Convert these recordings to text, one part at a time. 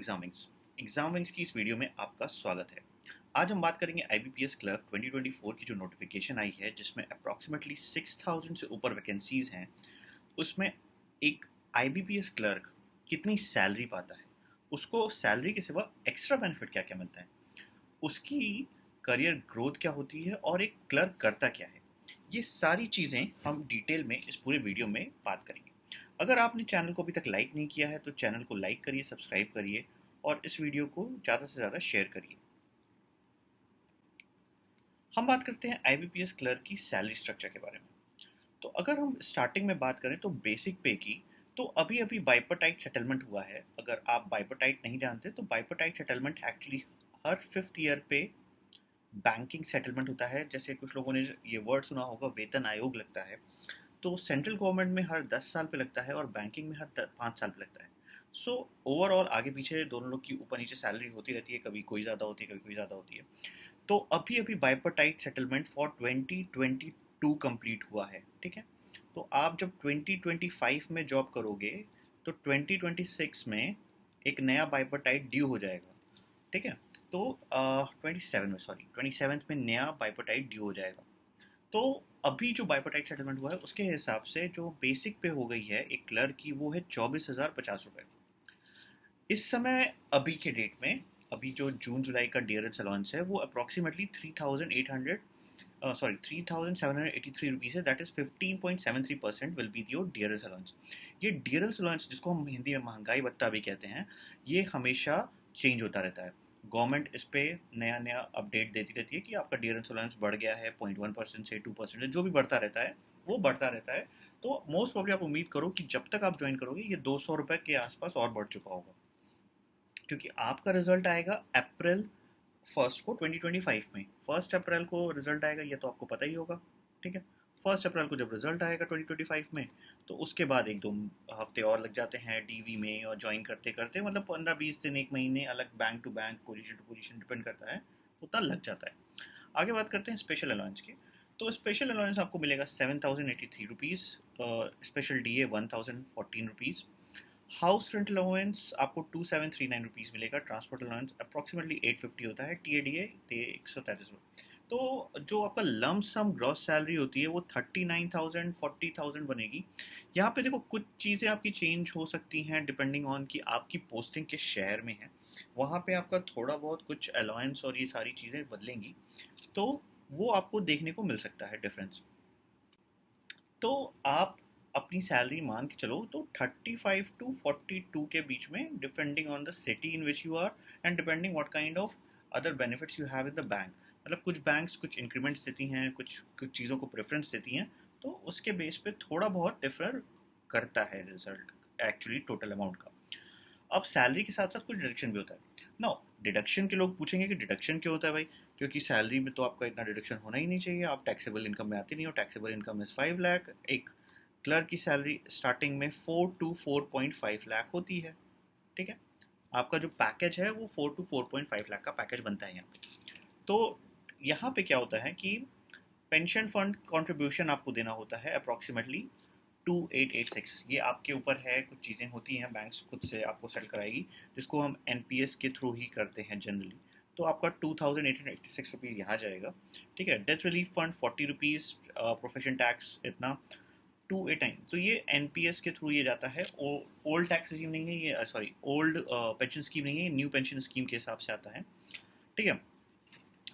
Exam wings की इस video में आपका स्वागत है। आज हम बात करेंगे आईबीपीएस क्लर्क 2024 की जो नोटिफिकेशन आई है, जिसमें अप्रॉक्सीमेटली 6000 से ऊपर वैकेंसीज हैं। उसमें एक आईबीपीएस क्लर्क कितनी सैलरी पाता है, उसको सैलरी के सिवा एक्स्ट्रा बेनिफिट क्या क्या मिलता है, उसकी करियर ग्रोथ क्या होती है और एक क्लर्क करता क्या है। ये सारी चीज़ें हम डिटेल में इस पूरे वीडियो में बात करेंगे। अगर आपने चैनल को अभी तक लाइक नहीं किया है तो चैनल को लाइक करिए, सब्सक्राइब करिए और इस वीडियो को ज़्यादा से ज़्यादा शेयर करिए। हम बात करते हैं आईबीपीएस क्लर्क की सैलरी स्ट्रक्चर के बारे में। तो अगर हम स्टार्टिंग में बात करें तो बेसिक पे की, तो अभी अभी बाइपर्टाइट सेटलमेंट हुआ है। अगर आप बाइपर्टाइट नहीं जानते तो बाइपर्टाइट सेटलमेंट एक्चुअली हर 5th ईयर पे बैंकिंग सेटलमेंट होता है। जैसे कुछ लोगों ने ये वर्ड सुना होगा, वेतन आयोग लगता है। तो सेंट्रल गवर्नमेंट में हर 10 साल पे लगता है और बैंकिंग में हर 5 साल पे लगता है। सो ओवरऑल आगे पीछे दोनों लोग की ऊपर नीचे सैलरी होती रहती है, कभी कोई ज़्यादा होती है, कभी कोई ज़्यादा होती है। तो अभी अभी बाइपर्टाइट सेटलमेंट फॉर 2022 कंप्लीट हुआ है, ठीक है। तो आप जब 2025 में जॉब करोगे तो 2026 में एक नया बाइपर्टाइट ड्यू हो जाएगा, ठीक है। तो 27 में नया बाइपर्टाइट ड्यू हो जाएगा। तो अभी जो बाइपर्टाइट सेटलमेंट हुआ है उसके हिसाब से जो बेसिक पे हो गई है एक क्लर्क की, वो है 24,050 रुपये इस समय। अभी के डेट में, अभी जो जून जुलाई का डियरेंस अलाउंस है वो अप्रॉक्सीमेटली 3,783 रुपीज़ है। That is 15.73% will be your dearness allowance. ये डियरेंस अलाउंस, जिसको हम हिंदी में महंगाई भत्ता भी कहते हैं, ये हमेशा चेंज होता रहता है। गवर्नमेंट इस पर नया नया अपडेट देती रहती है कि आपका डियरेंस अलाउंस बढ़ गया है 0.1% से 2%, जो भी बढ़ता रहता है वो बढ़ता रहता है। तो मोस्ट प्रॉब्ली आप उम्मीद करो कि जब तक आप ज्वाइन करोगे ये 200 रुपये के आसपास और बढ़ चुका होगा, क्योंकि आपका रिजल्ट आएगा अप्रैल 1 को 2025 में। 1 अप्रैल को रिजल्ट आएगा, ये तो आपको पता ही होगा, ठीक है। 1 अप्रैल को जब रिजल्ट आएगा 2025 में, तो उसके बाद 1-2 हफ्ते और लग जाते हैं डीवी में और ज्वाइन करते करते, मतलब 15-20 दिन, 1 महीने, अलग bank to bank, position to position depend करता है, उतना लग जाता है। आगे बात करते हैं स्पेशल अलाउंस की। तो स्पेशल अलाउंस आपको मिलेगा 7,083 rupees, special D A 1,014 rupees. House rent allowance आपको 2,739 रुपीज़ मिलेगा। ट्रांसपोर्ट अलाउंस अप्रॉक्सीमेटली 850 होता है। टी ए डी ए 133 रुपये। तो जो आपका लम सम ग्रॉस सैलरी होती है वो 39,000 40,000 बनेगी। यहाँ पे देखो, कुछ चीज़ें आपकी चेंज हो सकती हैं डिपेंडिंग ऑन कि आपकी पोस्टिंग किस शहर में है। वहाँ पे आपका थोड़ा बहुत कुछ अलाउंस और ये सारी चीज़ें बदलेंगी, तो वो आपको देखने को मिल सकता है डिफरेंस। तो आप अपनी सैलरी मान के चलो तो 35 to 42 के बीच में, depending on the city in which you are and depending what kind of other benefits you have in the bank. मतलब कुछ बैंक्स कुछ इंक्रीमेंट्स देती हैं, कुछ कुछ चीज़ों को प्रेफरेंस देती हैं, तो उसके बेस पे थोड़ा बहुत डिफर करता है रिजल्ट एक्चुअली टोटल अमाउंट का। अब सैलरी के साथ साथ कुछ डिडक्शन भी होता है। नो, डिडक्शन के लोग पूछेंगे कि डिडक्शन क्यों होता है भाई, क्योंकि सैलरी में तो आपका इतना डिडक्शन होना ही नहीं चाहिए, आप टैक्सेबल इनकम में आते नहीं हो। Taxable income is 5 lakh. एक क्लर्क की सैलरी स्टार्टिंग में 4 to 4.5 लाख होती है, ठीक है। आपका जो पैकेज है वो 4 to 4.5 लाख का पैकेज बनता है यहाँ पे। तो यहाँ पे क्या होता है कि पेंशन फंड कंट्रीब्यूशन आपको देना होता है अप्रॉक्सीमेटली 2886। ये आपके ऊपर है, कुछ चीज़ें होती हैं बैंक्स खुद से आपको सेटल कराएगी, जिसको हम एनपीएस के थ्रू ही करते हैं जनरली। तो आपका 2,886 रुपीज़ यहाँ जाएगा, ठीक है। Death relief fund 40 rupees, profession tax इतना 289। तो ये एनपीएस के थ्रू ये जाता है। ओल्ड टैक्स स्कीम नहीं है ये, सॉरी ओल्ड पेंशन स्कीम नहीं है, न्यू पेंशन स्कीम के हिसाब से आता है, ठीक है।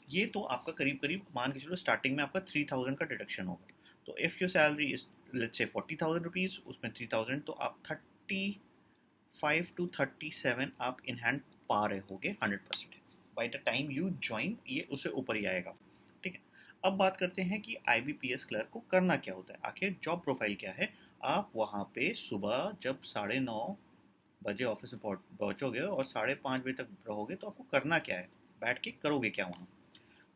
ये तो आपका करीब करीब मान के चलो स्टार्टिंग में आपका 3,000 का डिडक्शन होगा। तो if your salary is let's say 40,000 rupees, उसमें 3,000, तो आप 35 to 37 आप इन हैंड पा रहे होगे 100%। By the time you join ये उससे ऊपर ही आएगा, ठीक है। अब बात करते हैं कि आईबीपीएस क्लर्क को करना क्या होता है, आखिर जॉब प्रोफाइल क्या है। आप वहाँ पे सुबह जब 9:30 बजे ऑफिस में पहुँचोगे और 5:30 बजे तक रहोगे, तो आपको करना क्या है, बैठ के करोगे क्या वहाँ।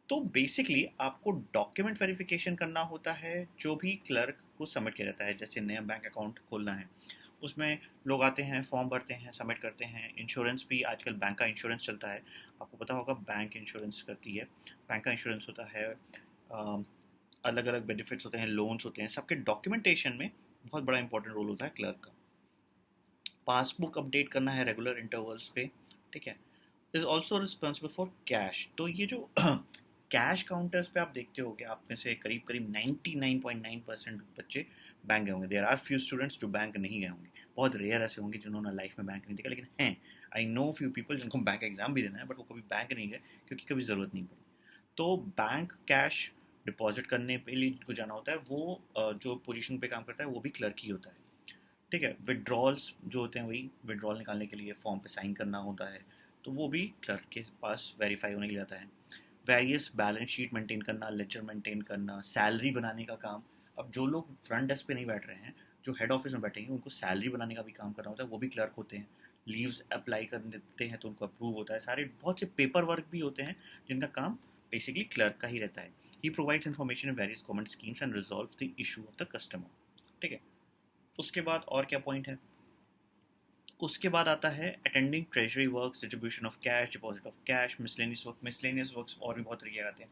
तो बेसिकली आपको डॉक्यूमेंट वेरिफिकेशन करना होता है जो भी क्लर्क को सबमिट किया जाता है। जैसे नया बैंक अकाउंट खोलना है, उसमें लोग आते हैं, फॉर्म भरते हैं, सबमिट करते हैं। इंश्योरेंस भी, आजकल बैंक का इंश्योरेंस चलता है, आपको पता होगा बैंक इंश्योरेंस करती है। बैंक का इंश्योरेंस होता है, अलग अलग बेनिफिट्स होते हैं, लोन्स होते हैं, सबके डॉक्यूमेंटेशन में बहुत बड़ा इंपॉर्टेंट रोल होता है क्लर्क का। पासबुक अपडेट करना है रेगुलर इंटरवल्स पे, ठीक है। Is also responsible for cash. तो ये जो कैश काउंटर्स पे आप देखते होगे, आप में से करीब करीब 99.9% बच्चे बैंक गए होंगे। देयर आर फ्यू स्टूडेंट्स जो बैंक नहीं गए होंगे, बहुत रेयर ऐसे होंगे जिन्होंने लाइफ में बैंक नहीं देखा, लेकिन हैं, आई नो फ्यू पीपल जिनको बैंक एग्जाम भी देना है बट वो कभी बैंक नहीं गए क्योंकि कभी ज़रूरत नहीं पड़ी। तो बैंक कैश डिपॉजिट करने के लिए जिनको जाना होता है, वो जो पोजीशन पे काम करता है वो भी क्लर्क ही होता है, ठीक है। विड्रॉल्स जो होते हैं, वही विड्रॉल निकालने के लिए फॉर्म पे साइन करना होता है, तो वो भी क्लर्क के पास वेरीफाई होने के लिए जाता है। वेरियस बैलेंस शीट मेंटेन करना, लेजर मेंटेन करना, सैलरी बनाने का काम। अब जो लोग फ्रंट डेस्क पे नहीं बैठ रहे हैं, जो हेड ऑफिस में बैठेंगे, उनको सैलरी बनाने का भी काम करना होता है, वो भी क्लर्क होते हैं। लीव्स अप्लाई कर देते हैं तो उनको अप्रूव होता है। सारे बहुत से पेपर वर्क भी होते हैं जिनका काम बेसिकली क्लर्क का ही रहता है। ही provides information in various government schemes and resolve the issue of the customer, ठीक है। उसके बाद और क्या पॉइंट है, उसके बाद आता है attending treasury works, distribution of cash, deposit of cash, miscellaneous work. Miscellaneous works और भी बहुत तरीके आते हैं।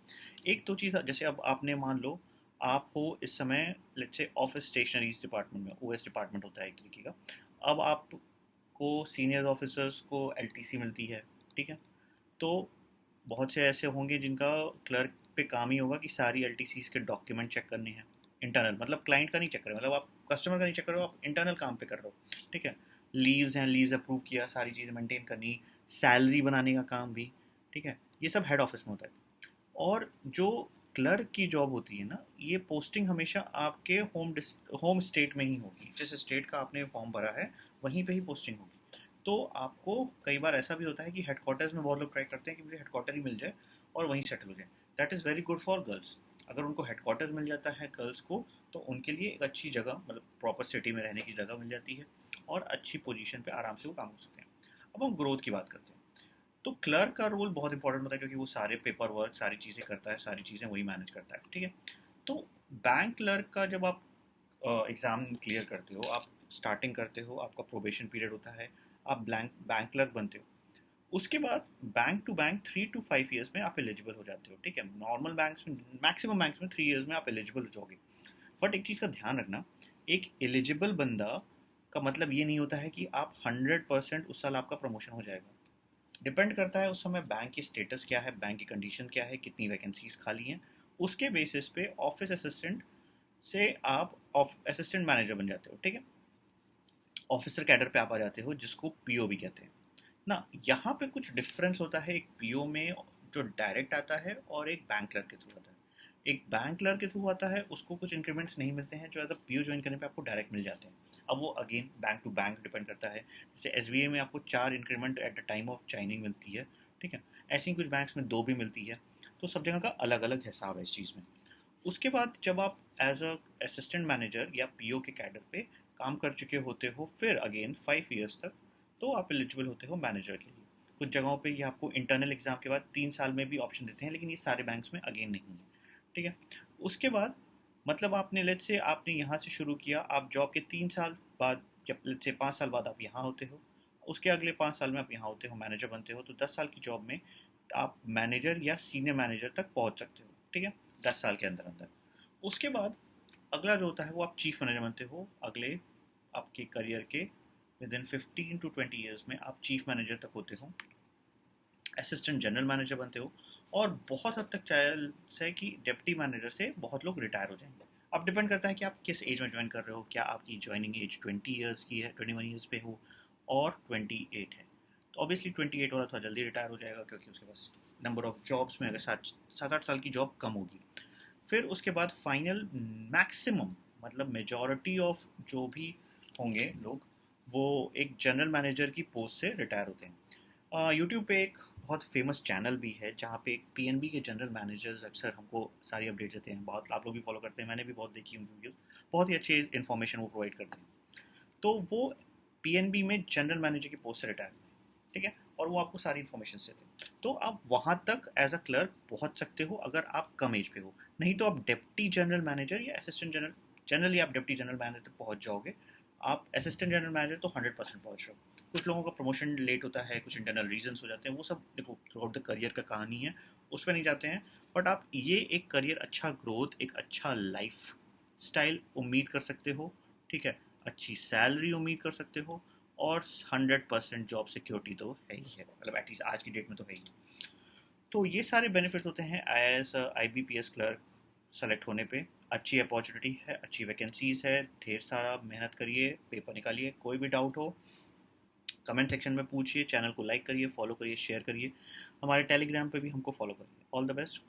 एक तो चीज़, जैसे अब आपने मान लो आप हो इस समय let's say office stationeries department में, ओएस डिपार्टमेंट होता है एक तरीके का। अब आपको सीनियर ऑफिसर्स को एलटीसी मिलती है, ठीक है। तो बहुत से ऐसे होंगे जिनका क्लर्क पे काम ही होगा कि सारी एलटीसीज के डॉक्यूमेंट चेक करने हैं, इंटरनल, मतलब क्लाइंट का नहीं चेक कर रहे, मतलब आप कस्टमर का नहीं चेक कर रहे हो, आप इंटरनल काम पे कर रहे हो, ठीक है। लीव्स हैं, लीव्स अप्रूव किया, सारी चीज़ें मेंटेन करनी, सैलरी बनाने का काम भी, ठीक है। ये सब हेड ऑफिस में होता है। और जो क्लर्क की जॉब होती है ना, ये पोस्टिंग हमेशा आपके होम स्टेट में ही होगी। जिस स्टेट का आपने फॉर्म भरा है वहीं पे ही पोस्टिंग होगी। तो आपको कई बार ऐसा भी होता है कि हेडक्वार्टर्स में बहुत लोग ट्राई करते हैं कि मुझे हेडक्वार्टर ही मिल जाए और वहीं सेटल हो जाए। That is very good for girls. अगर उनको हेडक्वार्टर्स मिल जाता है गर्ल्स को, तो उनके लिए एक अच्छी जगह, मतलब प्रॉपर सिटी में रहने की जगह मिल जाती है और अच्छी पोजीशन पे आराम से वो काम कर सकते हैं। अब हम ग्रोथ की बात करते हैं। तो क्लर्क का रोल बहुत इंपॉर्टेंट होता है क्योंकि वो सारे पेपर वर्क, सारी चीज़ें करता है, सारी चीज़ें वही मैनेज करता है, ठीक है। तो बैंक क्लर्क का जब आप एग्ज़ाम क्लियर करते हो, आप स्टार्टिंग करते हो, आपका प्रोबेशन पीरियड होता है, आप बैंक क्लर्क बनते हो। उसके बाद bank to bank 3 to 5 years में आप एलिजिबल हो जाते हो, ठीक है। नॉर्मल बैंक्स में, मैक्सिमम बैंक्स में 3 ईयर्स में आप एलिजिबल हो जाओगे। बट एक चीज़ का ध्यान रखना, एक एलिजिबल बंदा का मतलब ये नहीं होता है कि आप 100% उस साल आपका प्रमोशन हो जाएगा। डिपेंड करता है उस समय बैंक की स्टेटस क्या है, बैंक की कंडीशन क्या है, कितनी वैकेंसीज खाली हैं। उसके बेसिस पे ऑफिस असिस्टेंट से आप असिस्टेंट मैनेजर बन जाते हो, ठीक है। ऑफिसर कैडर पे आप आ जाते हो, जिसको पीओ भी कहते हैं ना। यहाँ पे कुछ डिफरेंस होता है एक पीओ में जो डायरेक्ट आता है और एक बैंक क्लर्क के थ्रू आता है। एक बैंक क्लर्क के थ्रू आता है, उसको कुछ इंक्रीमेंट्स नहीं मिलते हैं जो एज अ पीओ ज्वाइन करने पे आपको डायरेक्ट मिल जाते हैं। अब वो again bank to bank depend करता है। जैसे एसबीआई में आपको 4 increment at the time of joining मिलती है, ठीक है। ऐसे ही कुछ बैंक्स में 2 भी मिलती है। तो सब जगह का अलग अलग हिसाब है इस चीज़ में। उसके बाद जब आप एज अ असिस्टेंट मैनेजर या पीओ के कैडर पे काम कर चुके होते हो, फिर अगेन 5 ईयर्स तक, तो आप एलिजिबल होते हो मैनेजर के लिए। कुछ जगहों पे ये आपको इंटरनल एग्जाम के बाद 3 साल में भी ऑप्शन देते हैं, लेकिन ये सारे बैंक्स में अगेन नहीं है, ठीक है। उसके बाद मतलब आपने लेट्स से आपने यहाँ से शुरू किया, आप जॉब के 3 साल बाद, जब लेट्स से 5 साल बाद आप यहाँ होते हो, उसके अगले 5 साल में आप यहाँ होते हो, मैनेजर बनते हो, तो 10 साल की जॉब में आप मैनेजर या सीनियर मैनेजर तक पहुँच सकते हो, ठीक है, 10 साल के अंदर अंदर। उसके बाद अगला जो होता है वो आप चीफ मैनेजर बनते हो। अगले आपके करियर के विद इन 15 to 20 ईयर्स में आप चीफ मैनेजर तक होते हो, असिस्टेंट जनरल मैनेजर बनते हो, और बहुत हद तक चांस है कि डिप्टी मैनेजर से बहुत लोग रिटायर हो जाएंगे। अब डिपेंड करता है कि आप किस एज में ज्वाइन कर रहे हो। क्या आपकी ज्वाइनिंग एज 20 ईयर्स की है, 21 ईयर्स पे हो, और 28 है, तो ऑब्वियसली 28 वाला थोड़ा जल्दी रिटायर हो जाएगा क्योंकि उसके पास नंबर ऑफ जॉब्स में अगर 7-8 साल की जॉब कम होगी। फिर उसके बाद फाइनल मैक्सिमम, मतलब मेजॉरिटी ऑफ जो भी होंगे लोग, वो एक जनरल मैनेजर की पोस्ट से रिटायर होते हैं। यूट्यूब पे एक बहुत फेमस चैनल भी है जहाँ पे एक पीएनबी के जनरल मैनेजर्स अक्सर हमको सारी अपडेट्स देते हैं। बहुत आप लोग भी फॉलो करते हैं, मैंने भी बहुत देखी उनकी वीडियोस, बहुत ही अच्छी इन्फॉर्मेशन वो प्रोवाइड करते हैं। तो वो पीएनबी में जनरल मैनेजर की पोस्ट से रिटायर हुए, ठीक है, और वो आपको सारी इन्फॉर्मेशन देते हैं। तो आप वहाँ तक एज अ क्लर्क पहुँच सकते हो अगर आप कम एज पे हो। नहीं तो आप डिप्टी जनरल मैनेजर या असिस्टेंट जनरल, जनरली आप डिप्टी जनरल मैनेजर तक पहुँच जाओगे। आप असिस्टेंट जनरल मैनेजर तो 100% पहुँच रहे हो। कुछ लोगों का प्रमोशन लेट होता है, कुछ इंटरनल रीजंस हो जाते हैं, वो सब देखो थ्रू आउट द करियर का कहानी है, उस पर नहीं जाते हैं। बट आप ये एक करियर, अच्छा ग्रोथ, एक अच्छा लाइफ स्टाइल उम्मीद कर सकते हो, ठीक है। अच्छी सैलरी उम्मीद कर सकते हो, और 100% जॉब सिक्योरिटी तो है ही है, मतलब एटलीस्ट आज की डेट में तो है ही। तो ये सारे बेनिफिट्स होते हैं एज IBPS क्लर्क सेलेक्ट होने पे। अच्छी अपॉर्चुनिटी है, अच्छी वैकेंसीज है, ढेर सारा मेहनत करिए, पेपर निकालिए। कोई भी डाउट हो कमेंट सेक्शन में पूछिए, चैनल को लाइक करिए, फॉलो करिए, शेयर करिए, हमारे टेलीग्राम पे भी हमको फॉलो करिए। All the best.